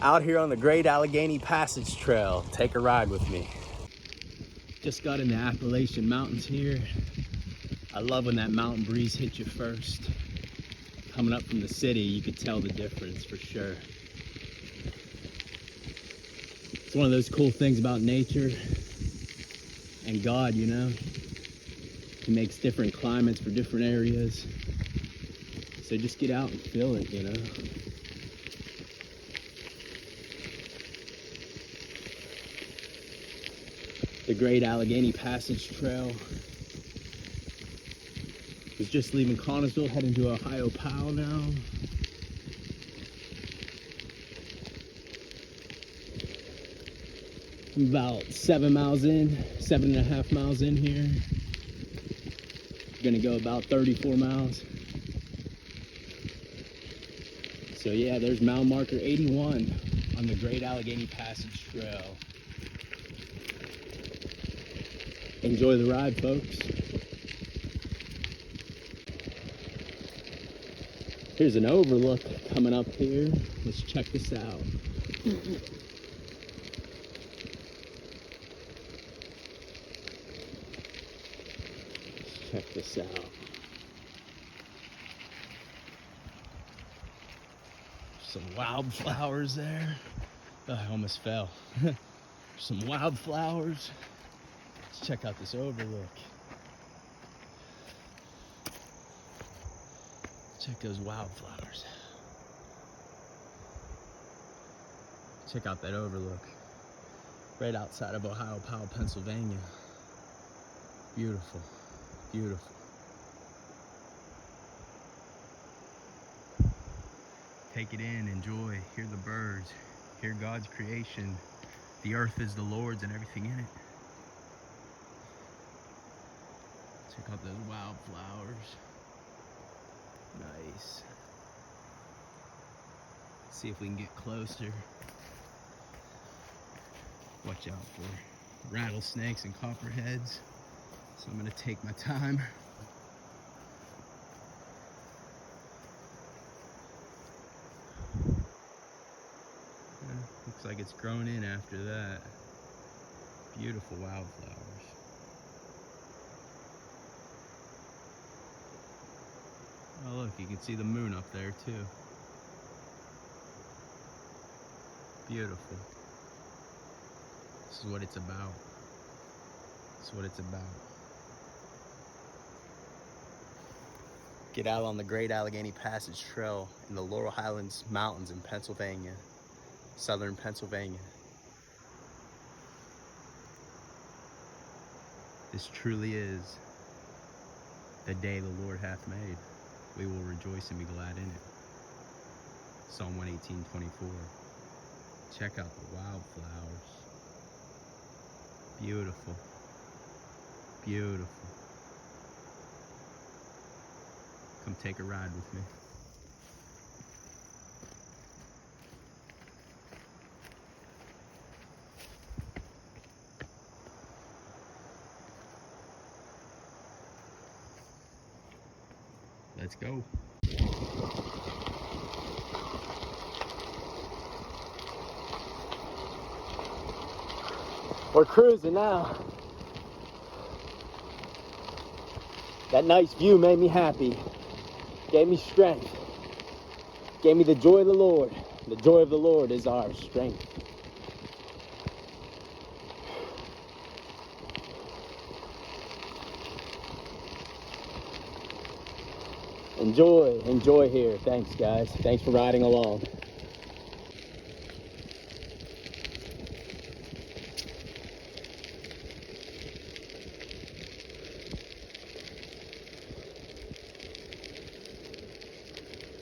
out here on the Great Allegheny Passage Trail. Take a ride with me. Just got in the Appalachian Mountains here. I love when that mountain breeze hits you first. Coming up from the city, you could tell the difference for sure. It's one of those cool things about nature and God, you know. He makes different climates for different areas. So just get out and feel it, you know. The Great Allegheny Passage Trail. Was just leaving Connellsville, heading to Ohio Powell now. I'm about 7.5 miles in here. Gonna go about 34 miles. So yeah, there's mile marker 81 on the Great Allegheny Passage Trail. Enjoy the ride, folks. Here's an overlook coming up here. Let's check this out. Let's check this out. Some wildflowers there. Oh, I almost fell. Some wildflowers. Let's check out this overlook. Check those wildflowers. Check out that overlook. Right outside of Ohio Powell, Pennsylvania. Beautiful, beautiful. Take it in, enjoy, hear the birds, hear God's creation. The earth is the Lord's and everything in it. Check out those wildflowers. Nice. See if we can get closer. Watch out for rattlesnakes and copperheads. So I'm gonna take my time. Looks like it's grown in after that. Beautiful wildflowers. Oh look, you can see the moon up there too. Beautiful. This is what it's about. This is what it's about. Get out on the Great Allegheny Passage Trail in the Laurel Highlands Mountains in Pennsylvania, southern Pennsylvania. This truly is the day the Lord hath made. We will rejoice and be glad in it. Psalm 118:24. Check out the wildflowers. Beautiful. Beautiful. Come take a ride with me. Let's go. We're cruising now. That nice view made me happy. Gave me strength. Gave me the joy of the Lord. The joy of the Lord is our strength. Enjoy here. Thanks, guys. Thanks for riding along.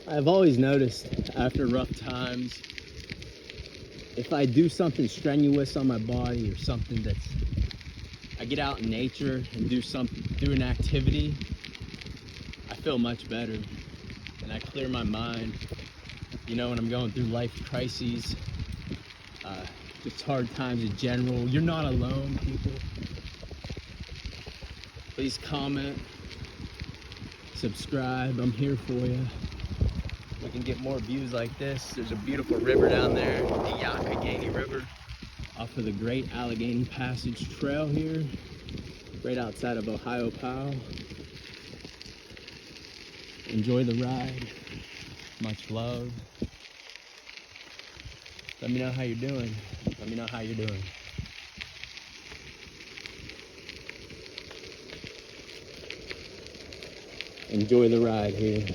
I've always noticed after rough times, if I do something strenuous on my body or something I get out in nature and do an activity, I feel much better and I clear my mind. You know, when I'm going through life crises, just hard times in general, you're not alone, people. Please comment, subscribe, I'm here for you. we can get more views like this. There's a beautiful river down there, the Allegheny River, off of the Great Allegheny Passage Trail here, right outside of Ohio Powell. Enjoy the ride. Much love. Let me know how you're doing. Let me know how you're doing. Enjoy the ride here.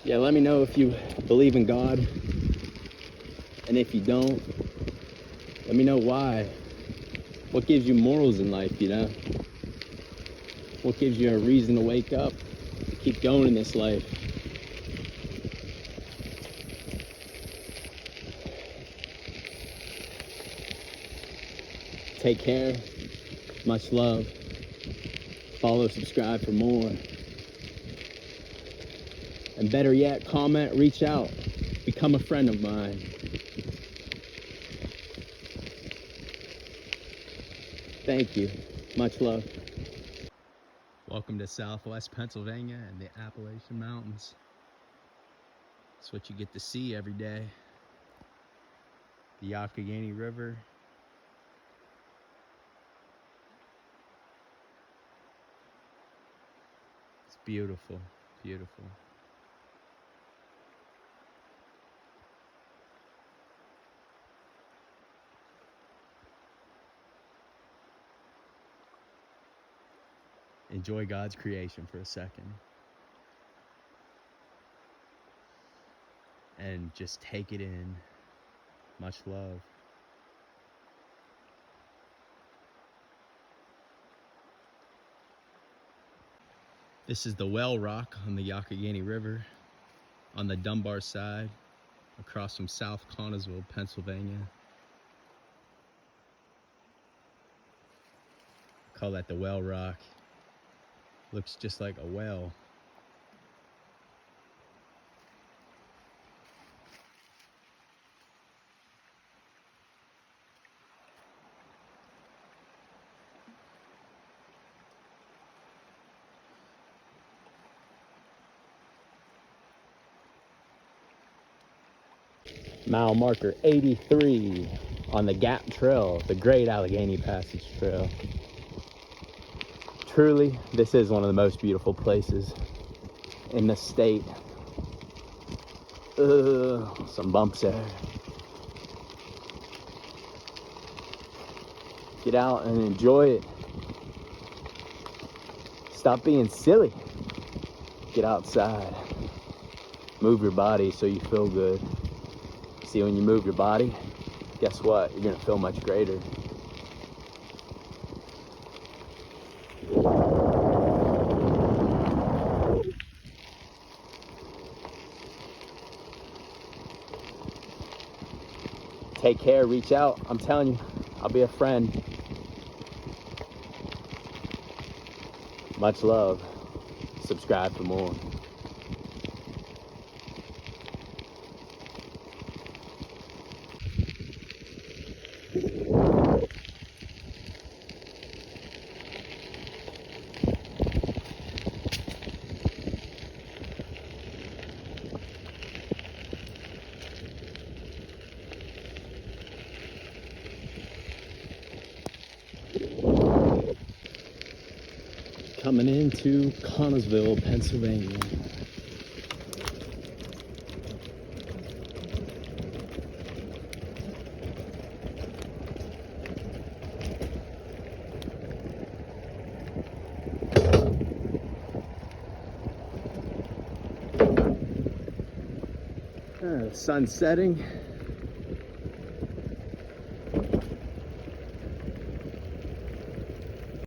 Yeah, let me know if you believe in God, and if you don't, let me know why. What gives you morals in life, you know? What gives you a reason to wake up, keep going in this life? Take care. Much love. Follow, subscribe for more. And better yet, comment, reach out, become a friend of mine. Thank you. Much love. Welcome to Southwest Pennsylvania and the Appalachian Mountains. It's what you get to see every day. The Allegheny River. It's beautiful, beautiful. Enjoy God's creation for a second. And just take it in. Much love. This is the Well Rock on the Allegheny River, on the Dunbar side, across from South Connellsville, Pennsylvania. Call that the Well Rock. Looks just like a well. Mile marker 83 on the Gap Trail, the Great Allegheny Passage Trail. Truly, this is one of the most beautiful places in the state. Some bumps there. Get out and enjoy it. Stop being silly. Get outside. Move your body so you feel good. See, when you move your body, guess what? You're gonna feel much greater. Take care, reach out. I'm telling you, I'll be a friend. Much love. Subscribe for more. Coming into Connellsville, Pennsylvania. The sun's setting.